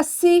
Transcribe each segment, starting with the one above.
80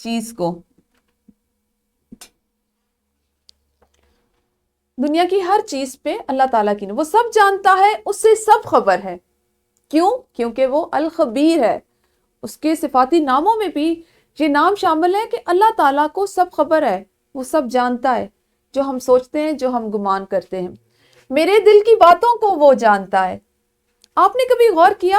چیز کو، دنیا کی ہر چیز پہ اللہ تعالیٰ کی وہ سب جانتا ہے، اس سے سب خبر ہے. کیوں؟ کیونکہ وہ الخبیر ہے. اس کے صفاتی ناموں میں بھی یہ نام شامل ہے کہ اللہ تعالیٰ کو سب خبر ہے، وہ سب جانتا ہے، جو ہم سوچتے ہیں، جو ہم گمان کرتے ہیں. میرے دل کی باتوں کو وہ جانتا ہے. آپ نے کبھی غور کیا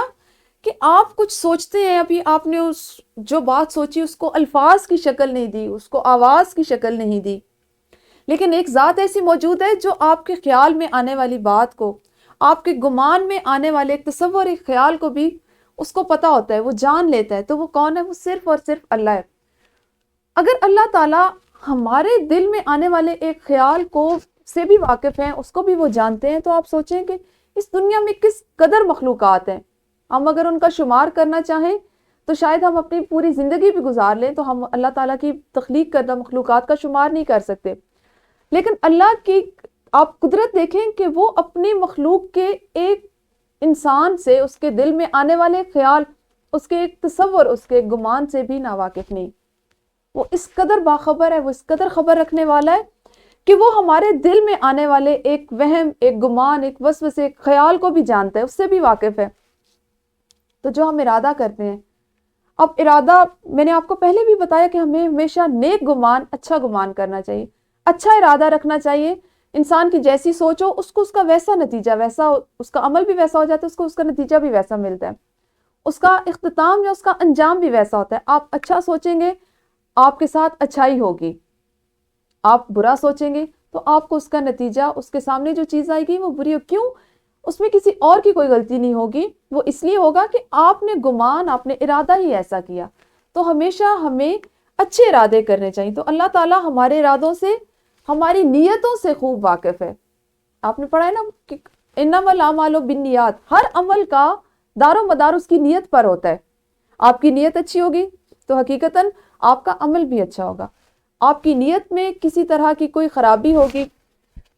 کہ آپ کچھ سوچتے ہیں، ابھی آپ نے اس جو بات سوچی اس کو الفاظ کی شکل نہیں دی، اس کو آواز کی شکل نہیں دی، لیکن ایک ذات ایسی موجود ہے جو آپ کے خیال میں آنے والی بات کو، آپ کے گمان میں آنے والے ایک تصور، ایک خیال کو بھی اس کو پتا ہوتا ہے، وہ جان لیتا ہے. تو وہ کون ہے؟ وہ صرف اور صرف اللہ ہے. اگر اللہ تعالیٰ ہمارے دل میں آنے والے ایک خیال کو سے بھی واقف ہیں، اس کو بھی وہ جانتے ہیں، تو آپ سوچیں کہ اس دنیا میں کس قدر مخلوقات ہیں. ہم اگر ان کا شمار کرنا چاہیں تو شاید ہم اپنی پوری زندگی بھی گزار لیں تو ہم اللہ تعالیٰ کی تخلیق کردہ مخلوقات کا شمار نہیں کر سکتے. لیکن اللہ کی آپ قدرت دیکھیں کہ وہ اپنی مخلوق کے ایک انسان سے، اس کے دل میں آنے والے خیال، اس کے ایک تصور، اس کے گمان سے بھی ناواقف نہیں. وہ اس قدر باخبر ہے، وہ اس قدر خبر رکھنے والا ہے کہ وہ ہمارے دل میں آنے والے ایک وہم، ایک گمان، ایک وسوسے، ایک خیال کو بھی جانتا ہے، اس سے بھی واقف ہے. تو جو ہم ارادہ کرتے ہیں، اب ارادہ میں نے آپ کو پہلے بھی بتایا کہ ہمیں ہمیشہ نیک گمان، اچھا گمان کرنا چاہیے، اچھا ارادہ رکھنا چاہیے. انسان کی جیسی سوچ ہو اس کو اس کا ویسا نتیجہ، ویسا اس کا عمل بھی ویسا ہو جاتا ہے، اس کو اس کا نتیجہ بھی ویسا ملتا ہے، اس کا اختتام یا اس کا انجام بھی ویسا ہوتا ہے. آپ اچھا سوچیں گے آپ کے ساتھ اچھائی ہوگی، آپ برا سوچیں گے تو آپ کو اس کا نتیجہ، اس کے سامنے جو چیز آئے گی وہ بری ہو. کیوں؟ اس میں کسی اور کی کوئی غلطی نہیں ہوگی، وہ اس لیے ہوگا کہ آپ نے گمان، آپ نے ارادہ ہی ایسا کیا. تو ہمیشہ ہمیں اچھے ارادے کرنے چاہیے. تو اللہ تعالیٰ ہمارے ارادوں سے، ہماری نیتوں سے خوب واقف ہے. آپ نے پڑھا ہے نا کہ انما الاعمال بالنیات، ہر عمل کا دار و مدار اس کی نیت پر ہوتا ہے. آپ کی نیت اچھی ہوگی تو حقیقتاً آپ کا عمل بھی اچھا ہوگا. آپ کی نیت میں کسی طرح کی کوئی خرابی ہوگی،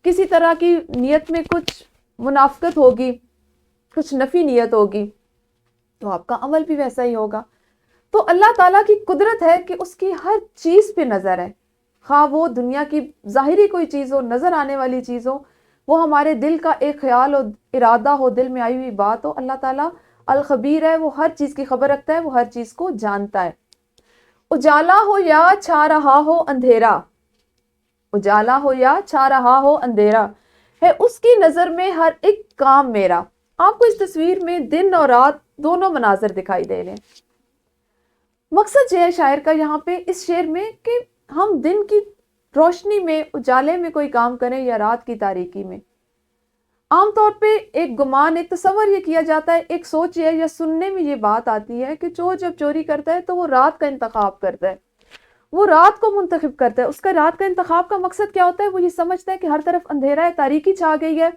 کسی طرح کی نیت میں کچھ منافقت ہوگی، کچھ نفی نیت ہوگی، تو آپ کا عمل بھی ویسا ہی ہوگا. تو اللہ تعالیٰ کی قدرت ہے کہ اس کی ہر چیز پہ نظر ہے، خواہ وہ دنیا کی ظاہری کوئی چیز ہو، نظر آنے والی چیز ہو، وہ ہمارے دل کا ایک خیال ہو، ارادہ ہو، دل میں آئی ہوئی بات ہو. اللہ تعالیٰ الخبیر ہے، وہ ہر چیز کی خبر رکھتا ہے، وہ ہر چیز کو جانتا ہے. اجالا ہو یا چھا رہا ہو اندھیرا، اجالا ہو یا چھا رہا ہو اندھیرا، ہے اس کی نظر میں ہر ایک کام میرا. آپ کو اس تصویر میں دن اور رات دونوں مناظر دکھائی دے رہے ہیں. مقصد یہ ہے شاعر کا یہاں پہ اس شعر میں کہ ہم دن کی روشنی میں، اجالے میں کوئی کام کریں یا رات کی تاریکی میں. عام طور پہ ایک گمان، ایک تصور یہ کیا جاتا ہے، ایک سوچ یہ یا سننے میں یہ بات آتی ہے کہ چور جب چوری کرتا ہے تو وہ رات کا انتخاب کرتا ہے، وہ رات کو منتخب کرتا ہے. اس کا رات کا انتخاب کا مقصد کیا ہوتا ہے؟ وہ یہ سمجھتا ہے کہ ہر طرف اندھیرا ہے، تاریکی چھا گئی ہے،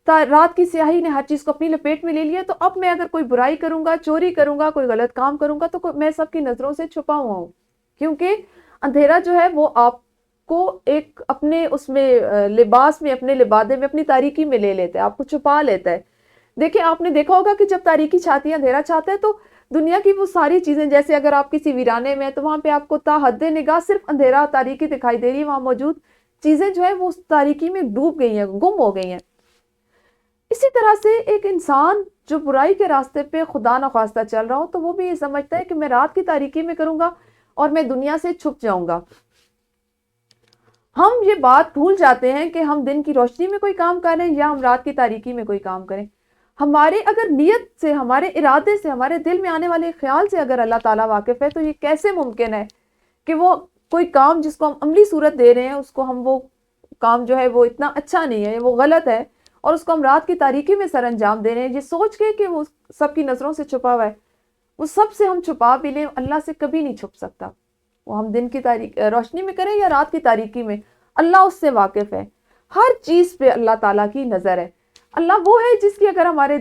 رات کی سیاہی نے ہر چیز کو اپنی لپیٹ میں لے لیا. تو اب میں اگر کوئی برائی کروں گا، چوری کروں گا، کوئی غلط کام کروں گا تو میں سب کی نظروں سے چھپا ہوا ہوں. کیونکہ اندھیرا جو ہے وہ آپ کو ایک اپنے اس میں لباس میں، اپنے لبادے میں، اپنی تاریکی میں لے لیتا ہے، آپ کو چھپا لیتا ہے. دیکھیں آپ نے دیکھا ہوگا کہ جب تاریکی چھاتی ہے، اندھیرا چھاتا ہے، تو دنیا کی وہ ساری چیزیں، جیسے اگر آپ کسی ویرانے میں ہیں تو وہاں پہ آپ کو تا حد نگاہ صرف اندھیرا، تاریکی دکھائی دے رہی ہے. وہاں موجود چیزیں جو ہے وہ تاریکی میں ڈوب گئی ہیں، گم ہو گئی ہیں. اسی طرح سے ایک انسان جو برائی کے راستے پہ خدا نخواستہ چل رہا ہو تو وہ بھی یہ سمجھتا ہے کہ میں رات کی تاریکی میں کروں گا اور میں دنیا سے چھپ جاؤں گا. ہم یہ بات بھول جاتے ہیں کہ ہم دن کی روشنی میں کوئی کام کریں یا ہم رات کی تاریکی میں کوئی کام کریں. ہمارے اگر نیت سے، ہمارے ارادے سے، ہمارے دل میں آنے والے خیال سے اگر اللہ تعالیٰ واقف ہے تو یہ کیسے ممکن ہے کہ وہ کوئی کام جس کو ہم عملی صورت دے رہے ہیں، اس کو ہم، وہ کام جو ہے وہ اتنا اچھا نہیں ہے، وہ غلط ہے، اور اس کو ہم رات کی تاریکی میں سر انجام دے رہے ہیں، یہ سوچ کے کہ وہ سب کی نظروں سے چھپا ہوا ہے. وہ سب سے ہم چھپا بھی لیں، اللہ سے کبھی نہیں چھپ سکتا. وہ ہم دن کی روشنی میں کریں یا رات کی تاریکی میں، اللہ اس سے واقف ہے. ہر چیز پہ اللہ تعالیٰ کی نظر ہے. اللہ وہ ہے جس کی اگر ہمارے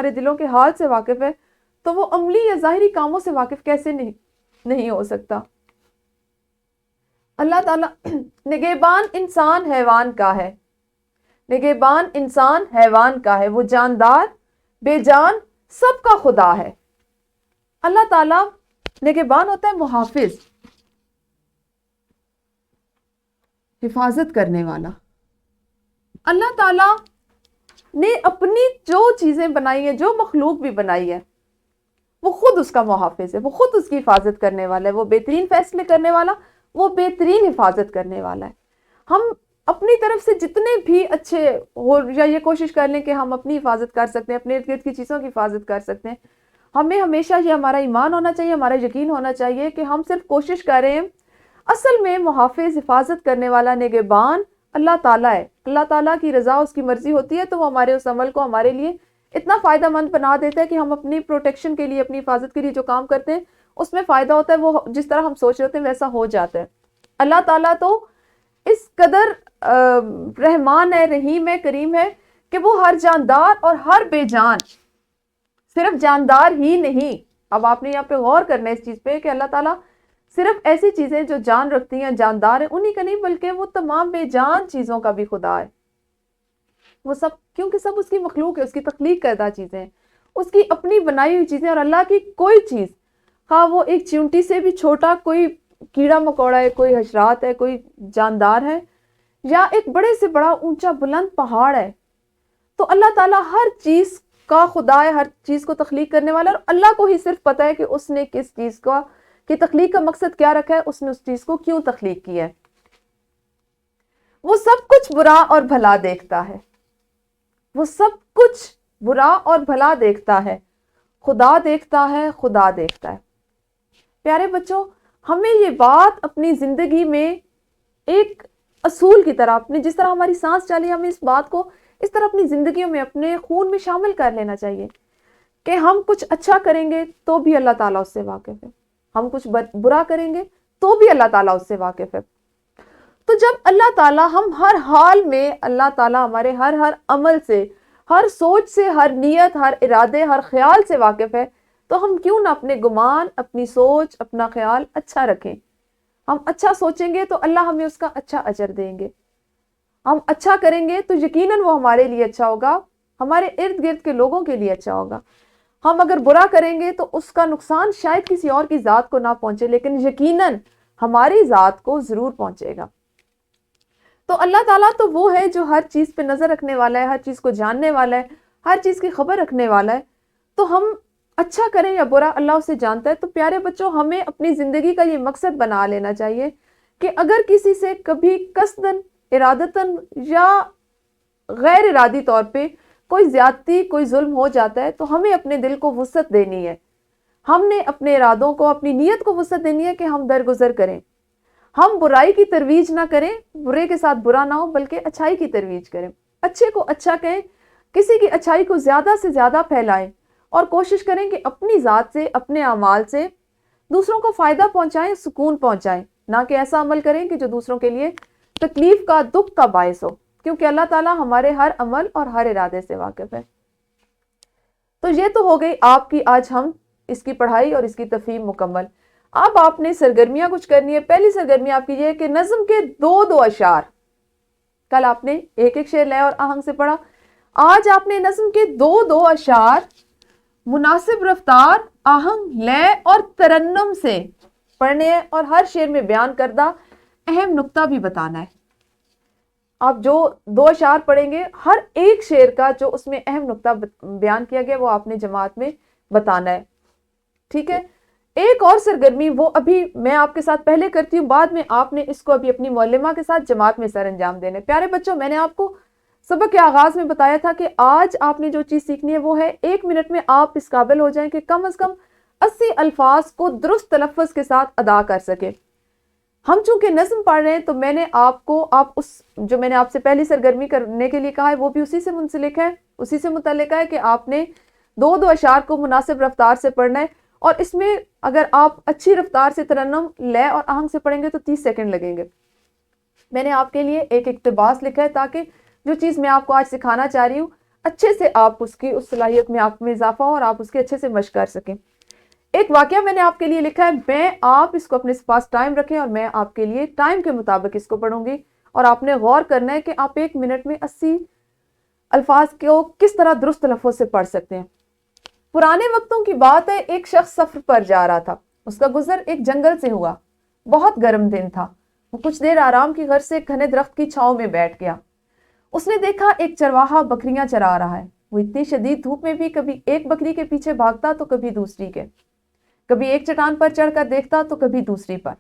دلوں کے حال سے واقف ہے تو وہ عملی یا ظاہری کاموں سے واقف کیسے نہیں ہو سکتا. اللہ تعالیٰ نگہبان انسان حیوان کا ہے، نگہبان انسان حیوان کا ہے، وہ جاندار بے جان سب کا خدا ہے. اللہ تعالیٰ نگہبان ہوتا ہے محافظ، حفاظت کرنے والا۔ اللہ تعالیٰ نے اپنی جو چیزیں بنائی ہیں، جو مخلوق بھی بنائی ہے، وہ خود اس کا محافظ ہے، وہ خود اس کی حفاظت کرنے والا ہے، وہ بہترین فیصلے کرنے والا، وہ بہترین حفاظت کرنے والا ہے۔ ہم اپنی طرف سے جتنے بھی اچھے ہو یا یہ کوشش کر لیں کہ ہم اپنی حفاظت کر سکتے ہیں، اپنے ارد گرد کی چیزوں کی حفاظت کر سکتے ہیں، ہمیں ہمیشہ یہ ہمارا ایمان ہونا چاہیے، ہمارا یقین ہونا چاہیے کہ ہم صرف کوشش کر رہے ہیں۔ اصل میں محافظ، حفاظت کرنے والا، نگہبان اللہ تعالیٰ ہے۔ اللہ تعالیٰ کی رضا، اس کی مرضی ہوتی ہے تو وہ ہمارے اس عمل کو ہمارے لیے اتنا فائدہ مند بنا دیتا ہے کہ ہم اپنی پروٹیکشن کے لیے، اپنی حفاظت کے لیے جو کام کرتے ہیں اس میں فائدہ ہوتا ہے، وہ جس طرح ہم سوچ رہے ہوتے ہیں ویسا ہو جاتا ہے۔ اللہ تعالیٰ تو اس قدر رحمان ہے، رحیم ہے، کریم ہے کہ وہ ہر جاندار اور ہر بے جان، صرف جاندار ہی نہیں، اب آپ نے یہاں پہ غور کرنا ہے اس چیز پہ کہ اللہ تعالیٰ صرف ایسی چیزیں جو جان رکھتی ہیں، جاندار ہیں، انہی کا نہیں بلکہ وہ تمام بے جان چیزوں کا بھی خدا ہے۔ وہ سب، کیونکہ سب اس کی مخلوق ہے، اس کی تخلیق کردہ چیزیں ہیں، اس کی اپنی بنائی ہوئی چیزیں، اور اللہ کی کوئی چیز، خواہ وہ ایک چیونٹی سے بھی چھوٹا کوئی کیڑا مکوڑا ہے، کوئی حشرات ہے، کوئی جاندار ہے، یا ایک بڑے سے بڑا اونچا بلند پہاڑ ہے، تو اللہ تعالیٰ ہر چیز کا خدا ہے، ہر چیز کو تخلیق کرنے والا ہے، اور اللہ کو ہی صرف پتہ ہے کہ اس نے کس چیز کا کہ تخلیق کا مقصد کیا رکھا ہے، اس نے اس چیز کو کیوں تخلیق کیا ہے۔ وہ سب کچھ برا اور بھلا دیکھتا ہے، وہ سب کچھ برا اور بھلا دیکھتا ہے، خدا دیکھتا ہے، خدا دیکھتا ہے۔ پیارے بچوں، ہمیں یہ بات اپنی زندگی میں ایک اصول کی طرح، اپنے جس طرح ہماری سانس چلی، ہمیں اس بات کو اس طرح اپنی زندگیوں میں، اپنے خون میں شامل کر لینا چاہیے کہ ہم کچھ اچھا کریں گے تو بھی اللہ تعالیٰ اس سے واقف ہے، ہم کچھ برا کریں گے تو بھی اللہ تعالیٰ اس سے واقف ہے۔ تو جب اللہ تعالیٰ، ہم ہر حال میں اللہ تعالیٰ ہمارے ہر عمل سے، ہر سوچ سے، ہر نیت، ہر ارادے، ہر خیال سے واقف ہے، تو ہم کیوں نہ اپنے گمان، اپنی سوچ، اپنا خیال اچھا رکھیں۔ ہم اچھا سوچیں گے تو اللہ ہمیں اس کا اچھا اجر دیں گے، ہم اچھا کریں گے تو یقیناً وہ ہمارے لیے اچھا ہوگا، ہمارے ارد گرد کے لوگوں کے لیے اچھا ہوگا۔ ہم اگر برا کریں گے تو اس کا نقصان شاید کسی اور کی ذات کو نہ پہنچے، لیکن یقیناً ہماری ذات کو ضرور پہنچے گا۔ تو اللہ تعالیٰ تو وہ ہے جو ہر چیز پہ نظر رکھنے والا ہے، ہر چیز کو جاننے والا ہے، ہر چیز کی خبر رکھنے والا ہے، تو ہم اچھا کریں یا برا اللہ اسے جانتا ہے۔ تو پیارے بچوں، ہمیں اپنی زندگی کا یہ مقصد بنا لینا چاہیے کہ اگر کسی سے کبھی قصداً، ارادتاً یا غیر ارادی طور پہ کوئی زیادتی، کوئی ظلم ہو جاتا ہے، تو ہمیں اپنے دل کو وسعت دینی ہے، ہم نے اپنے ارادوں کو، اپنی نیت کو وسعت دینی ہے کہ ہم درگزر کریں، ہم برائی کی ترویج نہ کریں، برے کے ساتھ برا نہ ہو، بلکہ اچھائی کی ترویج کریں، اچھے کو اچھا کہیں، کسی کی اچھائی کو زیادہ سے زیادہ پھیلائیں، اور کوشش کریں کہ اپنی ذات سے، اپنے اعمال سے دوسروں کو فائدہ پہنچائیں، سکون پہنچائیں، نہ کہ ایسا عمل کریں کہ جو دوسروں کے لیے تکلیف کا، دکھ کا باعث ہو، کیونکہ اللہ تعالیٰ ہمارے ہر عمل اور ہر ارادے سے واقف ہے۔ تو یہ تو ہو گئی آپ کی آج ہم اس کی پڑھائی اور اس کی تفہیم مکمل۔ اب آپ نے سرگرمیاں کچھ کرنی ہے۔ پہلی سرگرمی آپ کی یہ ہے کہ نظم کے دو اشعار، کل آپ نے ایک شعر لے اور آہنگ سے پڑھا، آج آپ نے نظم کے دو اشعار مناسب رفتار، آہنگ، لے اور ترنم سے پڑھنے ہیں، اور ہر شعر میں بیان کردہ اہم نقطہ بھی بتانا ہے۔ آپ جو دو اشعار پڑھیں گے، ہر ایک شعر کا جو اس میں اہم نقطہ بیان کیا گیا وہ آپ نے جماعت میں بتانا ہے، ٹھیک ہے؟ ایک اور سرگرمی وہ ابھی میں آپ کے ساتھ پہلے کرتی ہوں، بعد میں آپ نے اس کو ابھی اپنی معلمہ کے ساتھ جماعت میں سر انجام دینے۔ پیارے بچوں، میں نے آپ کو سبق کے آغاز میں بتایا تھا کہ آج آپ نے جو چیز سیکھنی ہے وہ ہے 1 منٹ میں آپ اس قابل ہو جائیں کہ کم از کم 80 الفاظ کو درست تلفظ کے ساتھ ادا کر سکیں۔ ہم چونکہ نظم پڑھ رہے ہیں تو میں نے آپ کو، آپ اس جو میں نے آپ سے پہلی سرگرمی کرنے کے لیے کہا ہے وہ بھی اسی سے منسلک ہے، اسی سے متعلق ہے کہ آپ نے دو اشعار کو مناسب رفتار سے پڑھنا ہے، اور اس میں اگر آپ اچھی رفتار سے ترنم، لے اور آہنگ سے پڑھیں گے تو 30 سیکنڈ لگیں گے۔ میں نے آپ کے لیے ایک اقتباس لکھا ہے تاکہ جو چیز میں آپ کو آج سکھانا چاہ رہی ہوں اچھے سے آپ اس کی، اس صلاحیت میں آپ میں اضافہ ہو اور آپ اس کے اچھے سے مشق کر سکیں۔ ایک واقعہ میں نے آپ کے لیے لکھا ہے، میں آپ اس کو اپنے پاس ٹائم رکھیں اور میں آپ کے لیے ٹائم کے مطابق اس کو پڑھوں گی، اور آپ نے غور کرنا ہے کہ آپ 1 منٹ میں 80 الفاظ کو کس طرح درست تلفظ سے پڑھ سکتے ہیں۔ پرانے وقتوں کی بات ہے، ایک شخص سفر پر جا رہا تھا، اس کا گزر ایک جنگل سے ہوا. بہت گرم دن تھا. وہ کچھ دیر آرام کی غرض سے ایک گھنے درخت کی چھاؤں میں بیٹھ گیا. اس نے دیکھا ایک چرواہا بکریاں چرا رہا ہے. وہ اتنی شدید دھوپ میں بھی کبھی ایک بکری کے پیچھے بھاگتا تو کبھی دوسری کے، کبھی ایک چٹان پر چڑھ کر دیکھتا تو کبھی دوسری پر.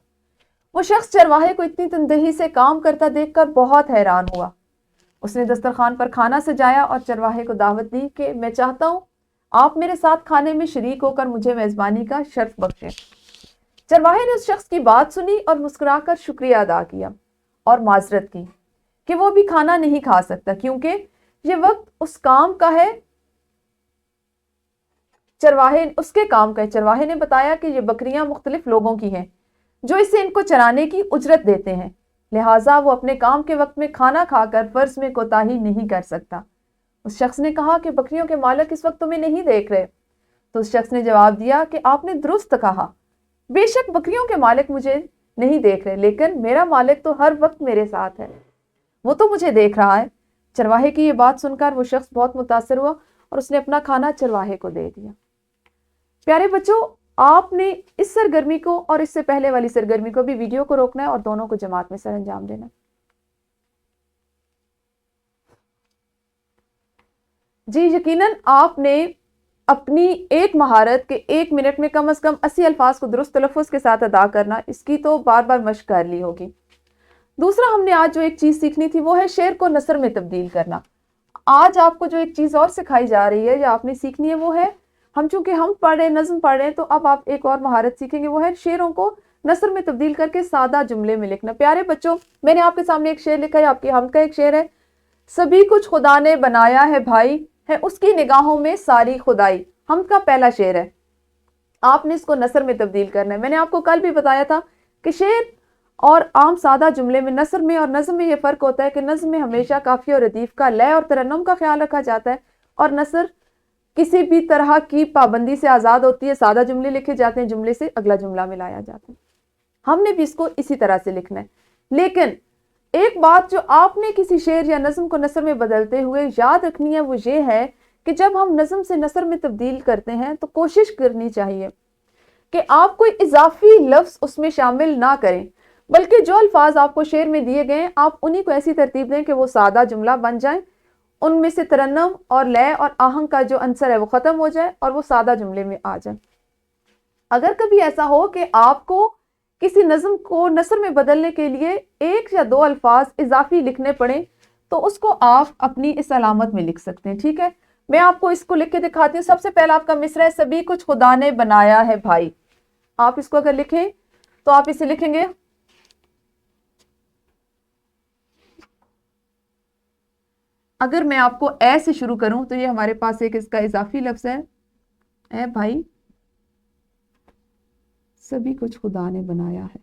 وہ شخص چرواہے کو اتنی تندہی سے کام کرتا دیکھ کر بہت حیران ہوا. اس نے دسترخوان پر کھانا سجایا اور چرواہے کو دعوت دی کہ میں چاہتا ہوں آپ میرے ساتھ کھانے میں شریک ہو کر مجھے میزبانی کا شرف بخشیں. چرواہے نے اس شخص کی بات سنی اور مسکرا کر شکریہ ادا کیا اور معذرت کی کہ وہ بھی کھانا نہیں کھا سکتا کیونکہ یہ وقت اس کام کا ہے. چرواہے نے بتایا کہ یہ بکریاں مختلف لوگوں کی ہیں جو اسے ان کو چرانے کی اجرت دیتے ہیں، لہٰذا وہ اپنے کام کے وقت میں کھانا کھا کر فرض میں کوتاہی نہیں کر سکتا. اس شخص نے کہا کہ بکریوں کے مالک اس وقت تمہیں نہیں دیکھ رہے. تو اس شخص نے جواب دیا کہ آپ نے درست کہا، بے شک بکریوں کے مالک مجھے نہیں دیکھ رہے، لیکن میرا مالک تو ہر وقت میرے ساتھ ہے، وہ تو مجھے دیکھ رہا ہے. چرواہے کی یہ بات سن کر وہ شخص بہت متاثر ہوا اور اس نے اپنا کھانا چرواہے کو دے دیا. پیارے بچوں، آپ نے اس سرگرمی کو اور اس سے پہلے والی سرگرمی کو بھی ویڈیو کو روکنا ہے اور دونوں کو جماعت میں سر انجام دینا ہے. جی یقیناً آپ نے اپنی ایک مہارت کے 1 منٹ میں کم از کم 80 الفاظ کو درست تلفظ کے ساتھ ادا کرنا، اس کی تو بار بار مشق کر لی ہوگی. دوسرا ہم نے آج جو ایک چیز سیکھنی تھی وہ ہے شعر کو نثر میں تبدیل کرنا. آج آپ کو جو ایک چیز اور سکھائی جا رہی ہے یا آپ نے سیکھنی ہے وہ ہے، چونکہ ہم پڑھ رہے نظم پڑھ رہے ہیں تو اب آپ ایک اور مہارت سیکھیں گے، وہ ہے شعروں کو نثر میں تبدیل کر کے سادہ جملے میں لکھنا. پیارے بچوں، میں نے آپ کے سامنے ایک شعر لکھا ہے، آپ کی حمد کا ایک شعر ہے. سبھی کچھ خدا نے بنایا ہے بھائی، ہے اس کی نگاہوں میں ساری خدائی. حمد کا پہلا شعر ہے، آپ نے اس کو نثر میں تبدیل کرنا ہے. میں نے آپ کو کل بھی بتایا تھا کہ شعر اور عام سادہ جملے میں، نثر میں اور نظم میں یہ فرق ہوتا ہے کہ نظم میں ہمیشہ قافیہ اور ردیف کا، لے اور ترنم کا خیال رکھا جاتا ہے، اور نثر کسی بھی طرح کی پابندی سے آزاد ہوتی ہے. سادہ جملے لکھے جاتے ہیں، جملے سے اگلا جملہ ملایا جاتا ہے. ہم نے بھی اس کو اسی طرح سے لکھنا ہے. لیکن ایک بات جو آپ نے کسی شعر یا نظم کو نثر میں بدلتے ہوئے یاد رکھنی ہے وہ یہ ہے کہ جب ہم نظم سے نثر میں تبدیل کرتے ہیں تو کوشش کرنی چاہیے کہ آپ کوئی اضافی لفظ اس میں شامل نہ کریں، بلکہ جو الفاظ آپ کو شعر میں دیے گئے ہیں آپ انہی کو ایسی ترتیب دیں کہ وہ سادہ جملہ بن جائیں، ان میں سے ترنم اور لے اور آہنگ کا جو عنصر ہے وہ ختم ہو جائے اور وہ سادہ جملے میں آ جائے. اگر کبھی ایسا ہو کہ آپ کو کسی نظم کو نثر میں بدلنے کے لیے 1 یا 2 الفاظ اضافی لکھنے پڑیں تو اس کو آپ اپنی اس علامت میں لکھ سکتے ہیں. ٹھیک ہے، میں آپ کو اس کو لکھ کے دکھاتی ہوں. سب سے پہلا آپ کا مصرع ہے، سبھی کچھ خدا نے بنایا ہے بھائی. آپ اس کو اگر لکھیں تو آپ اسے لکھیں گے، اگر میں آپ کو اے سے شروع کروں تو یہ ہمارے پاس ایک اس کا اضافی لفظ ہے، اے بھائی سبھی کچھ خدا نے بنایا ہے،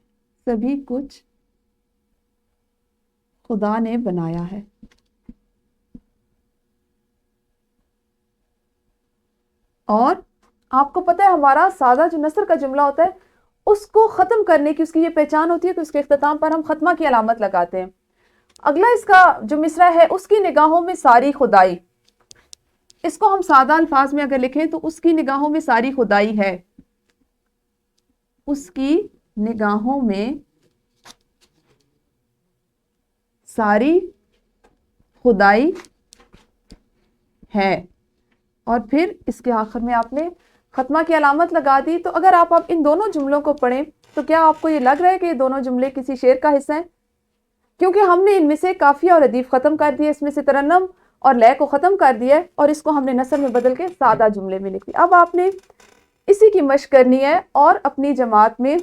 سبھی کچھ خدا نے بنایا ہے. اور آپ کو پتہ ہے ہمارا سادہ جو نثر کا جملہ ہوتا ہے اس کو ختم کرنے کی اس کی یہ پہچان ہوتی ہے کہ اس کے اختتام پر ہم ختمہ کی علامت لگاتے ہیں. اگلا اس کا جو مصرع ہے، اس کی نگاہوں میں ساری خدائی. اس کو ہم سادہ الفاظ میں اگر لکھیں تو اس کی نگاہوں میں ساری خدائی ہے، اس کی نگاہوں میں ساری خدائی ہے. اور پھر اس کے آخر میں آپ نے ختمہ کی علامت لگا دی. تو اگر آپ ان دونوں جملوں کو پڑھیں تو کیا آپ کو یہ لگ رہا ہے کہ یہ دونوں جملے کسی شعر کا حصہ ہیں؟ کیونکہ ہم نے ان میں سے قافیہ اور ردیف ختم کر دیا، اس میں سے ترنم اور لے کو ختم کر دیا اور اس کو ہم نے نثر میں بدل کے سادہ جملے میں لکھ دیا. اب آپ نے اسی کی مشق کرنی ہے اور اپنی جماعت میں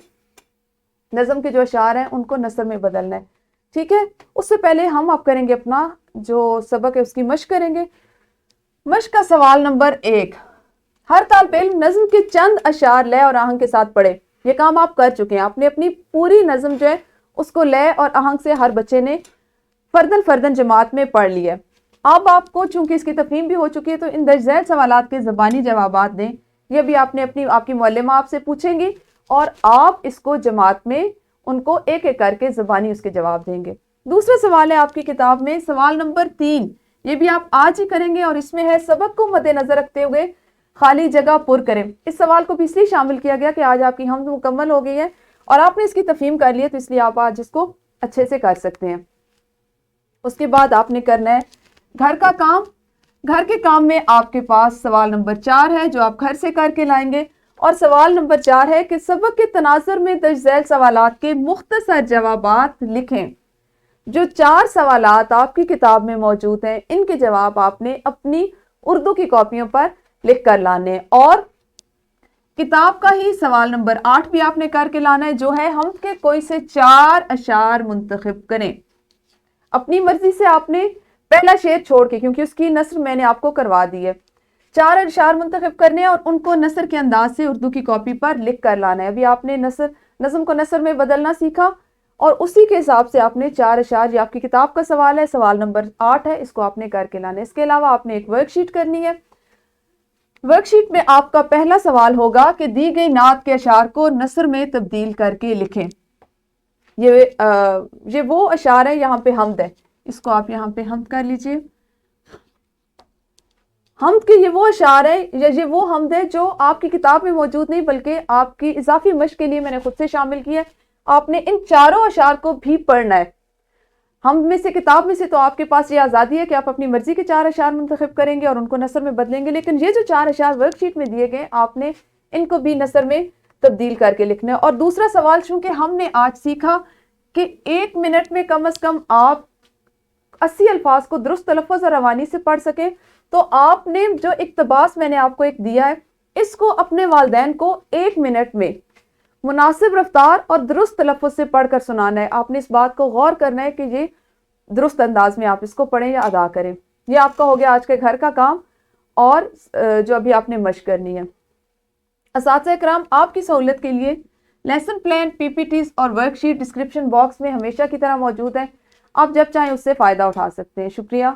نظم کے جو اشعار ہیں ان کو نثر میں بدلنا ہے. ٹھیک ہے، اس سے پہلے ہم آپ کریں گے اپنا جو سبق ہے اس کی مشق کریں گے. مشق کا سوال نمبر 1، ہر طالب علم نظم کے چند اشعار لے اور آہنگ کے ساتھ پڑھے. یہ کام آپ کر چکے ہیں، آپ نے اپنی پوری نظم جو ہے اس کو لے اور آہنگ سے ہر بچے نے فردن جماعت میں پڑھ لی ہے. اب آپ کو چونکہ اس کی تفہیم بھی ہو چکی ہے تو ان درج ذیل سوالات کے زبانی جوابات دیں. یہ بھی آپ نے آپ کی معلمہ آپ سے پوچھیں گی اور آپ اس کو جماعت میں ان کو ایک ایک کر کے زبانی اس کے جواب دیں گے. دوسرا سوال ہے آپ کی کتاب میں سوال نمبر 3، یہ بھی آپ آج ہی کریں گے اور اس میں ہے سبق کو مد نظر رکھتے ہوئے خالی جگہ پر کریں. اس سوال کو بھی اس لیے شامل کیا گیا کہ آج آپ کی حمد مکمل ہو گئی ہے اور آپ نے اس کی تفہیم کر لی ہے، تو اس لیے آپ آج اس کو اچھے سے کر سکتے ہیں. اس کے بعد آپ نے کرنا ہے گھر کا کام. گھر کے کام میں آپ کے پاس سوال نمبر 4 ہے جو آپ گھر سے کر کے لائیں گے، اور سوال نمبر 4 ہے کہ سبق کے تناظر میں درج ذیل سوالات کے مختصر جوابات لکھیں. جو 4 سوالات آپ کی کتاب میں موجود ہیں ان کے جواب آپ نے اپنی اردو کی کاپیوں پر لکھ کر لانے، اور کتاب کا ہی سوال نمبر 8 بھی آپ نے کر کے لانا ہے، جو ہے حمد کے کوئی سے 4 اشعار منتخب کریں. اپنی مرضی سے آپ نے پہلا شعر چھوڑ کے، کیونکہ اس کی نثر میں نے آپ کو کروا دی ہے، 4 اشعار منتخب کرنے ہیں اور ان کو نثر کے انداز سے اردو کی کاپی پر لکھ کر لانا ہے. ابھی آپ نے نظم کو نثر میں بدلنا سیکھا اور اسی کے حساب سے آپ نے 4 اشعار، یہ آپ کی کتاب کا سوال ہے، سوال نمبر 8 ہے، اس کو آپ نے کر کے لانا ہے. اس کے علاوہ آپ نے ایک ورک شیٹ کرنی ہے. ورک شیٹ میں آپ کا پہلا سوال ہوگا کہ دی گئی نعت کے اشعار کو نثر میں تبدیل کر کے لکھیں. یہ وہ اشعار ہے، یہاں پہ حمد ہے، اس کو آپ یہاں پہ حمد کر لیجئے. حمد کے یہ وہ اشعار ہے یا یہ وہ حمد ہے جو آپ کی کتاب میں موجود نہیں، بلکہ آپ کی اضافی مشق کے لیے میں نے خود سے شامل کیا ہے. آپ نے ان 4 اشعار کو بھی پڑھنا ہے. حمد میں سے، کتاب میں سے تو آپ کے پاس یہ آزادی ہے کہ آپ اپنی مرضی کے 4 اشعار منتخب کریں گے اور ان کو نثر میں بدلیں گے، لیکن یہ جو 4 اشعار ورک شیٹ میں دیے گئے آپ نے ان کو بھی نثر میں تبدیل کر کے لکھنا ہے. اور دوسرا سوال، چونکہ ہم نے آج سیکھا کہ 1 منٹ میں کم از کم آپ 80 الفاظ کو درست تلفظ اور روانی سے پڑھ سکیں، تو آپ نے جو اقتباس میں نے آپ کو ایک دیا ہے، اس کو اپنے والدین کو 1 منٹ میں مناسب رفتار اور درست تلفظ سے پڑھ کر سنانا ہے. آپ نے اس بات کو غور کرنا ہے کہ یہ درست انداز میں آپ اس کو پڑھیں یا ادا کریں. یہ آپ کا ہو گیا آج کے گھر کا کام اور جو ابھی آپ نے مشق کرنی ہے. اساتذہ کرام، آپ کی سہولت کے لیے لیسن پلان، پی پی ٹیز اور ورک شیٹ ڈسکرپشن باکس میں ہمیشہ کی طرح موجود ہیں. آپ جب چاہیں اس سے فائدہ اٹھا سکتے ہیں. شکریہ.